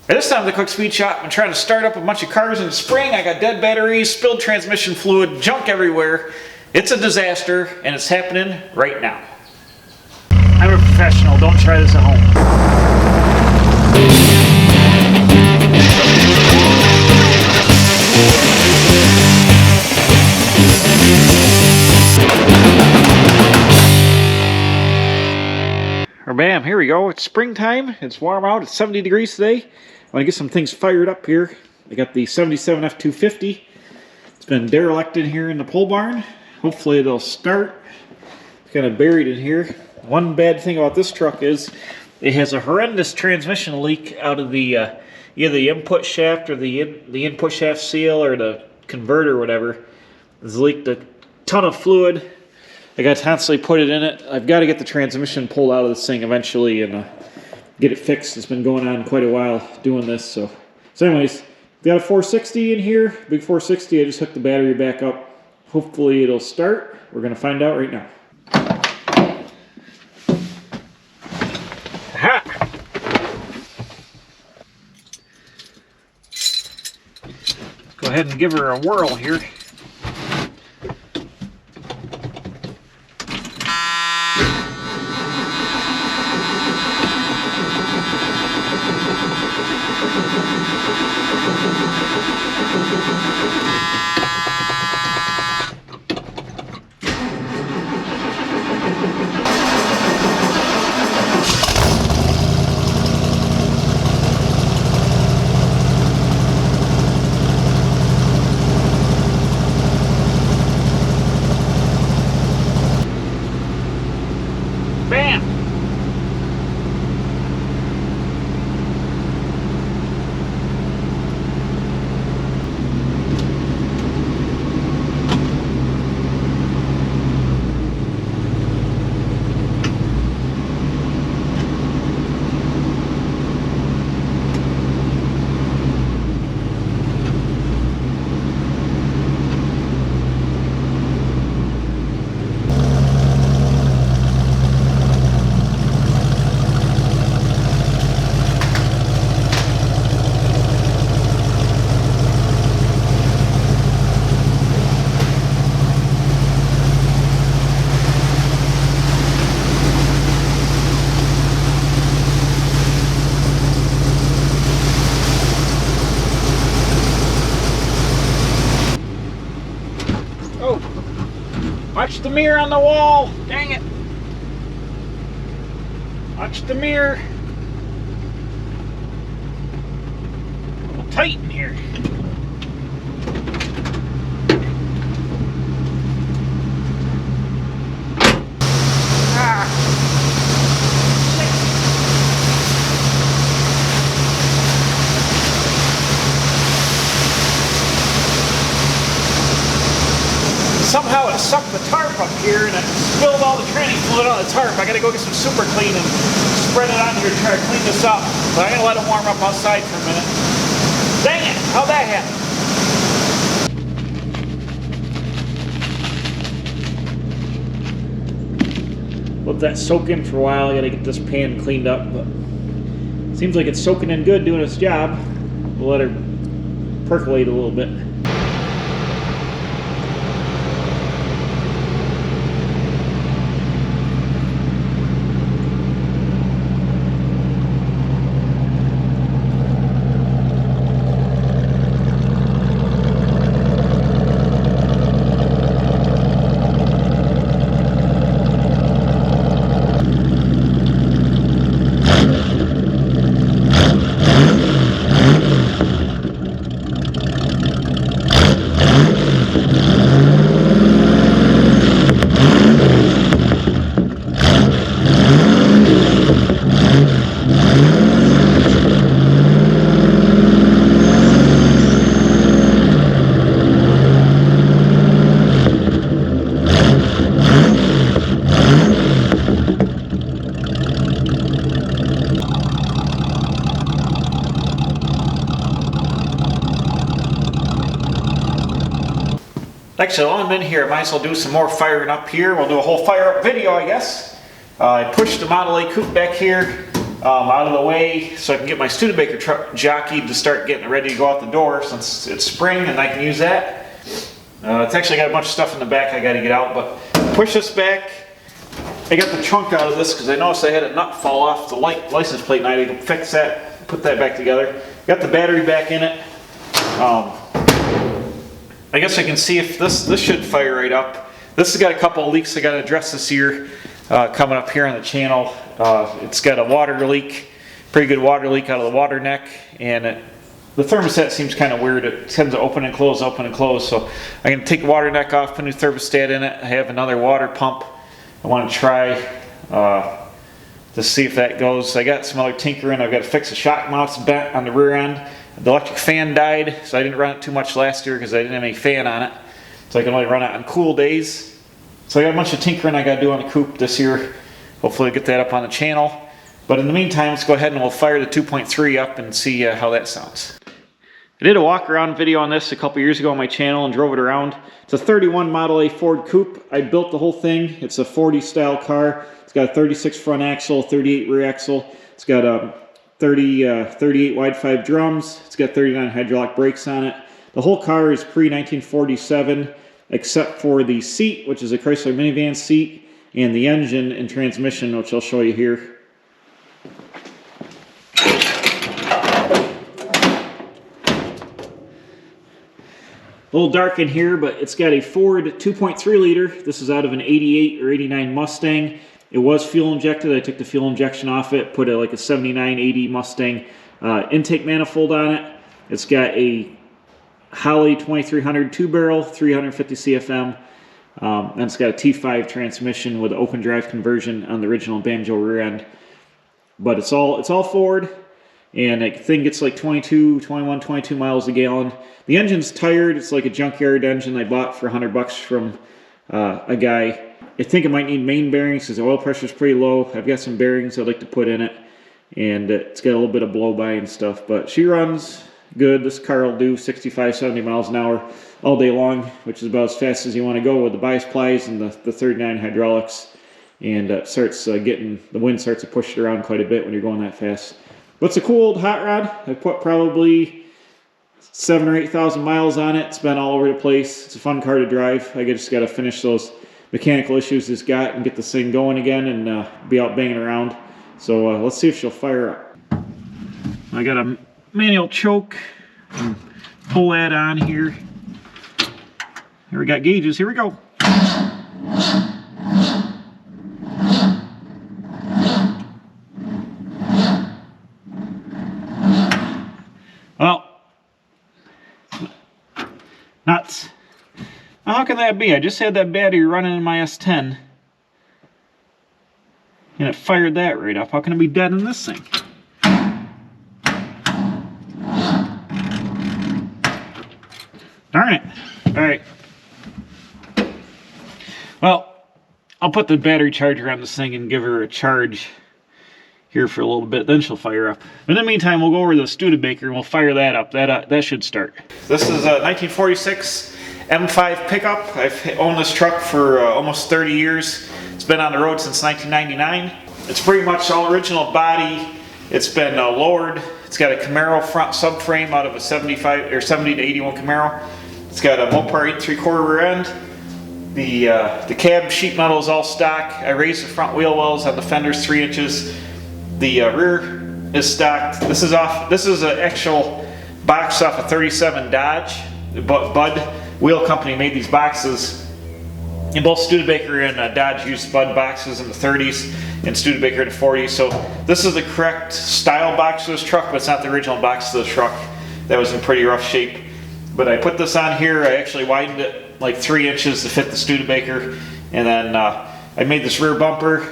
At this time of the quick speed shop, I'm trying to start up a bunch of cars in the spring. I got dead batteries, spilled transmission fluid, junk everywhere. It's a disaster, and it's happening right now. I'm a professional, don't try this at home. Bam, here we go. It's springtime. It's warm out. It's 70 degrees today. I want to get some things fired up here. I got the 77 F250. It's been derelicted here in the pole barn. Hopefully it'll start. It's kind of buried in here. One bad thing about this truck is it has a horrendous transmission leak out of the either the input shaft or the input shaft seal or the converter or whatever. It's leaked a ton of fluid. I got to constantly put it in it. I've got to get the transmission pulled out of this thing eventually and get it fixed. It's been going on quite a while doing this. So anyways, got a 460 in here, big 460. I just hooked the battery back up. Hopefully it'll start. We're going to find out right now. Aha! Let's go ahead and give her a whirl here. Bam! Watch the mirror on the wall! Dang it! Watch the mirror! A little tight in here. Somehow it sucked the tarp up here and it spilled all the tranny fluid on the tarp. I gotta go get some super clean and spread it on here to try to clean this up. But I'm gonna let it warm up outside for a minute. Dang it! How'd that happen? Let that soak in for a while. I gotta get this pan cleaned up, but it seems like it's soaking in good, doing its job. We'll let her percolate a little bit. Actually, while I'm in here, I might as well do some more firing up here. We'll do a whole fire up video, I guess. I pushed the Model A Coupe back here. out of the way so I can get my Studebaker truck jockeyed to start getting ready to go out the door since it's spring and I can use that. It's actually got a bunch of stuff in the back I got to get out, but push this back. I got the trunk out of this because I noticed I had a nut fall off the license plate and I had to fix that, put that back together. Got the battery back in it. I guess I can see if this should fire right up. This has got a couple of leaks I got to address this year coming up here on the channel. It's got a water leak, pretty good water leak out of the water neck, and the thermostat seems kind of weird. It tends to open and close, so I'm going to take the water neck off, put a new thermostat in it. I have another water pump I want to try to see if that goes. I got some other tinkering. I've got to fix the shock mounts bent on the rear end. The electric fan died, so I didn't run it too much last year because I didn't have any fan on it. So I can only run it on cool days. So I got a bunch of tinkering I got to do on the Coupe this year. Hopefully I'll get that up on the channel. But in the meantime, let's go ahead and we'll fire the 2.3 up and see how that sounds. I did a walk around video on this a couple years ago on my channel and drove it around. It's a 31 Model A Ford Coupe. I built the whole thing. It's a 40 style car. It's got a 36 front axle, 38 rear axle. It's got a 38 wide 5 drums. It's got 39 hydraulic brakes on it. The whole car is pre-1947 except for the seat, which is a Chrysler minivan seat, and the engine and transmission, which I'll show you here. A little dark in here, but it's got a Ford 2.3 liter. This is out of an 88 or 89 Mustang. It was fuel injected. I took the fuel injection off it, put like a 79, 80 Mustang intake manifold on it. It's got a Holley 2300 2-barrel, 350 CFM, and it's got a T5 transmission with an open drive conversion on the original banjo rear end. But it's all Ford, and the thing gets like 22 miles a gallon. The engine's tired. It's like a junkyard engine I bought for $100 from a guy. I think it might need main bearings because the oil pressure is pretty low. I've got some bearings I'd like to put in it, and it's got a little bit of blow-by and stuff, but she runs good. This car will do 65, 70 miles an hour all day long, which is about as fast as you want to go with the bias plies and the 39 hydraulics, and the wind starts to push it around quite a bit when you're going that fast. But it's a cool old hot rod. I put probably 7,000 or 8,000 miles on it. It's been all over the place. It's a fun car to drive. I just got to finish those mechanical issues it's got and get this thing going again and be out banging around. So let's see if she'll fire up. I got a manual choke. Pull that on here. Here we got gauges. Here we go. Well, nuts. Now, how can that be? I just had that battery running in my S10 and it fired that right up. How can it be dead in this thing? Darn it. Alright. Well, I'll put the battery charger on this thing and give her a charge here for a little bit, then she'll fire up. In the meantime, we'll go over to the Studebaker and we'll fire that up. That should start. This is a 1946 M5 pickup. I've owned this truck for almost 30 years. It's been on the road since 1999. It's pretty much all original body. It's been lowered. It's got a Camaro front subframe out of a 70 to 81 Camaro. It's got a Mopar 8 3/4 rear end. The cab sheet metal is all stock. I raised the front wheel wells on the fenders 3 inches. The rear is stocked. This is an actual box off a 37 Dodge. Bud Wheel Company made these boxes. And both Studebaker and Dodge used Bud boxes in the 30s and Studebaker in the 40s. So this is the correct style box of this truck, but it's not the original box of the truck. That was in pretty rough shape. But I put this on here. I actually widened it like 3 inches to fit the Studebaker. And then I made this rear bumper.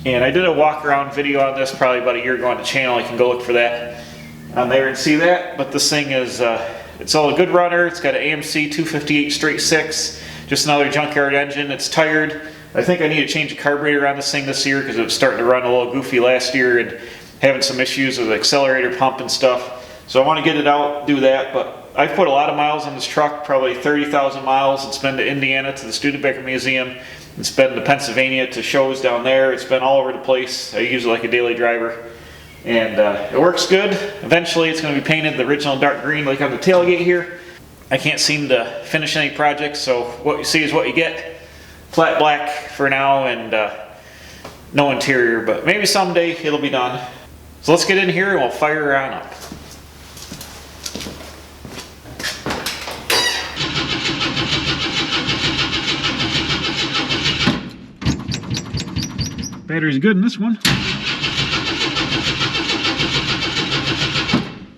And I did a walk around video on this probably about a year ago on the channel. You can go look for that on there and see that. But this thing is, it's all a good runner. It's got an AMC 258 straight 6. Just another junkyard engine. It's tired. I think I need to change the carburetor on this thing this year because it was starting to run a little goofy last year and having some issues with the accelerator pump and stuff. So I want to get it out, do that. But I've put a lot of miles on this truck, probably 30,000 miles. It's been to Indiana to the Studebaker Museum. It's been to Pennsylvania to shows down there. It's been all over the place. I use it like a daily driver. And it works good. Eventually it's going to be painted the original dark green like on the tailgate here. I can't seem to finish any projects, so what you see is what you get. Flat black for now and no interior, but maybe someday it'll be done. So let's get in here and we'll fire her on up. Battery's good in this one.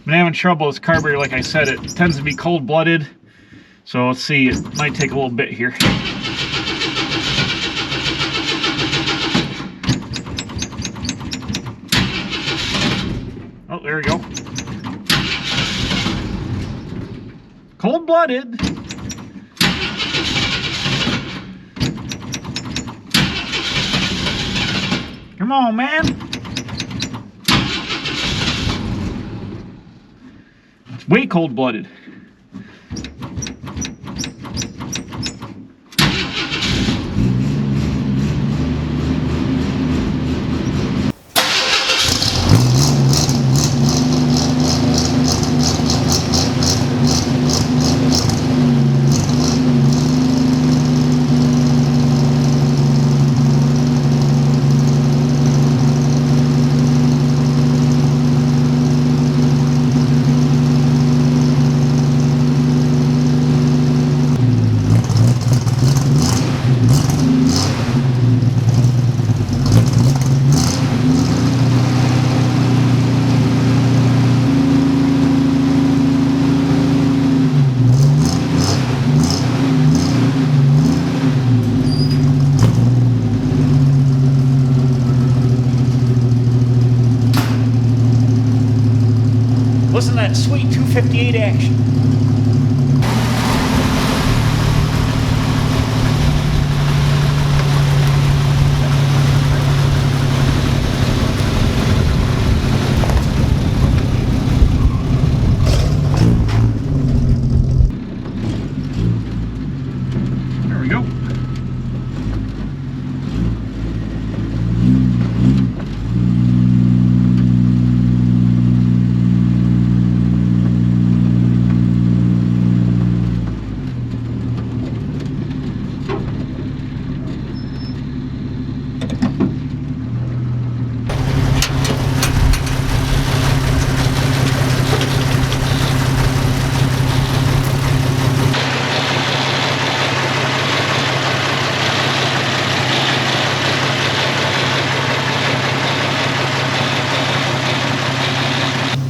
Been having trouble with this carburetor, like I said, it tends to be cold-blooded. So let's see, it might take a little bit here. Oh, there we go. Cold-blooded. Come on, man. It's way cold-blooded. Listen to that sweet 258 action. There we go.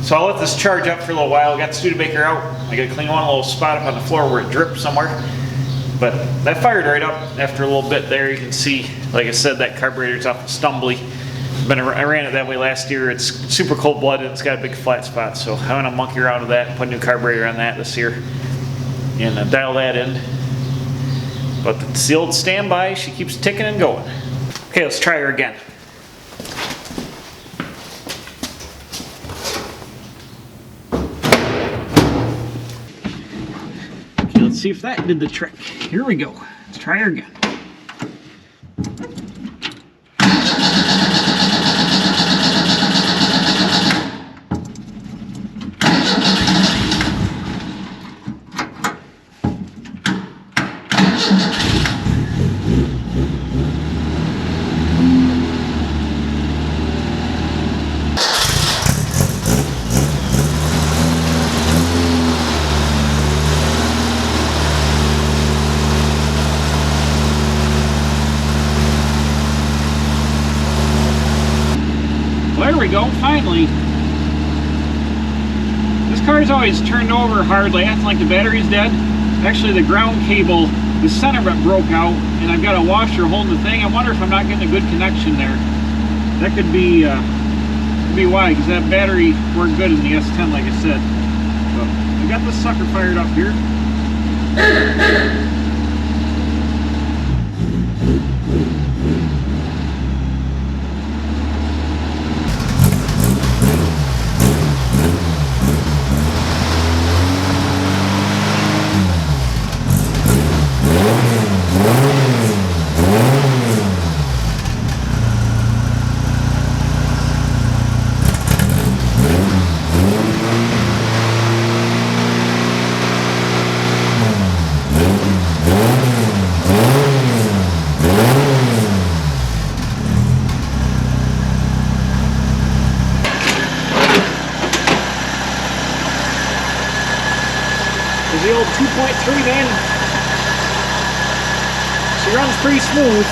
So I'll let this charge up for a little while. Got the Studebaker out. I got to clean one little spot up on the floor where it dripped somewhere. But that fired right up after a little bit there. You can see, like I said, that carburetor's off stumbly. I ran it that way last year. It's super cold-blooded. It's got a big flat spot. So I'm going to monkey around with that and put a new carburetor on that this year. And dial that in. But it's the old standby. She keeps ticking and going. Okay, let's try her again. Let's see if that did the trick. Here we go. Let's try her again. There we go, finally. This car's always turned over hardly, acting like the battery's dead. Actually, the ground cable, the center of it broke out, and I've got a washer holding the thing. I wonder if I'm not getting a good connection there. That could be why, because that battery worked good in the S10, like I said. So, I got this sucker fired up here. is the old 2.3, man. She runs pretty smooth.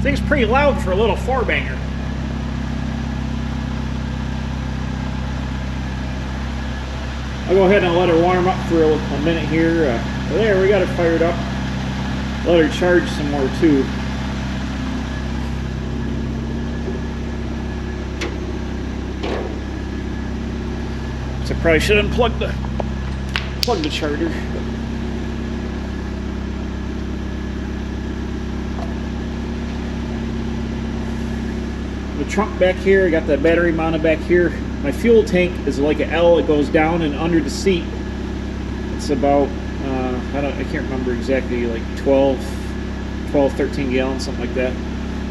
Thing's pretty loud for a little four-banger. I'll go ahead and let her warm up for a minute here. There, we got it fired up. Let her charge some more too. So I probably should unplug the charger. The trunk back here, I got that battery mounted back here. My fuel tank is like an L. It goes down and under the seat. It's about I can't remember exactly, like 13 gallons, something like that.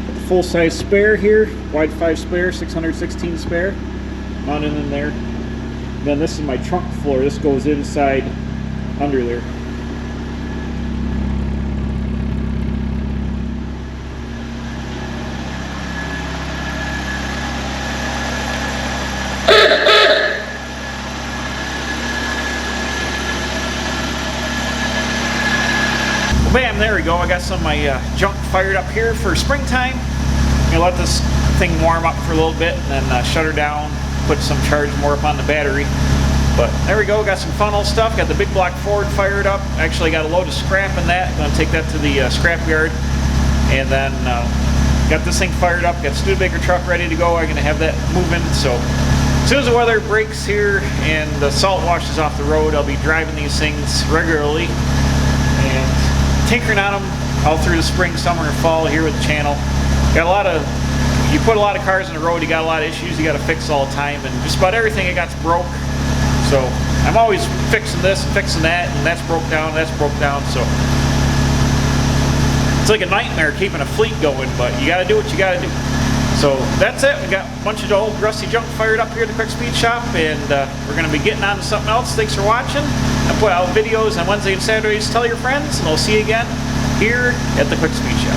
Got the full size spare here, wide 5 spare, 616 spare, mounted in there. And then this is my trunk floor. This goes inside under there. Bam, there we go. I got some of my junk fired up here for springtime. I'm gonna let this thing warm up for a little bit and then shut her down, put some charge more up on the battery. But there we go, got some fun old stuff. Got the big block Ford fired up. Actually got a load of scrap in that. Gonna take that to the scrap yard. And then got this thing fired up. Got Studebaker truck ready to go. I'm gonna have that moving. So as soon as the weather breaks here and the salt washes off the road, I'll be driving these things regularly and tinkering on them all through the spring, summer, and fall here with the channel. Got a lot of, you put a lot of cars on the road, you got a lot of issues you got to fix all the time, and just about everything I got's broke. So I'm always fixing this and fixing that, and that's broke down, so it's like a nightmare keeping a fleet going, but you got to do what you got to do. So that's it. We got a bunch of old rusty junk fired up here at the Quick Speed Shop, and we're going to be getting on to something else. Thanks for watching. I put out videos on Wednesday and Saturdays. Tell your friends, and I'll see you again here at the Quick Speed Shop.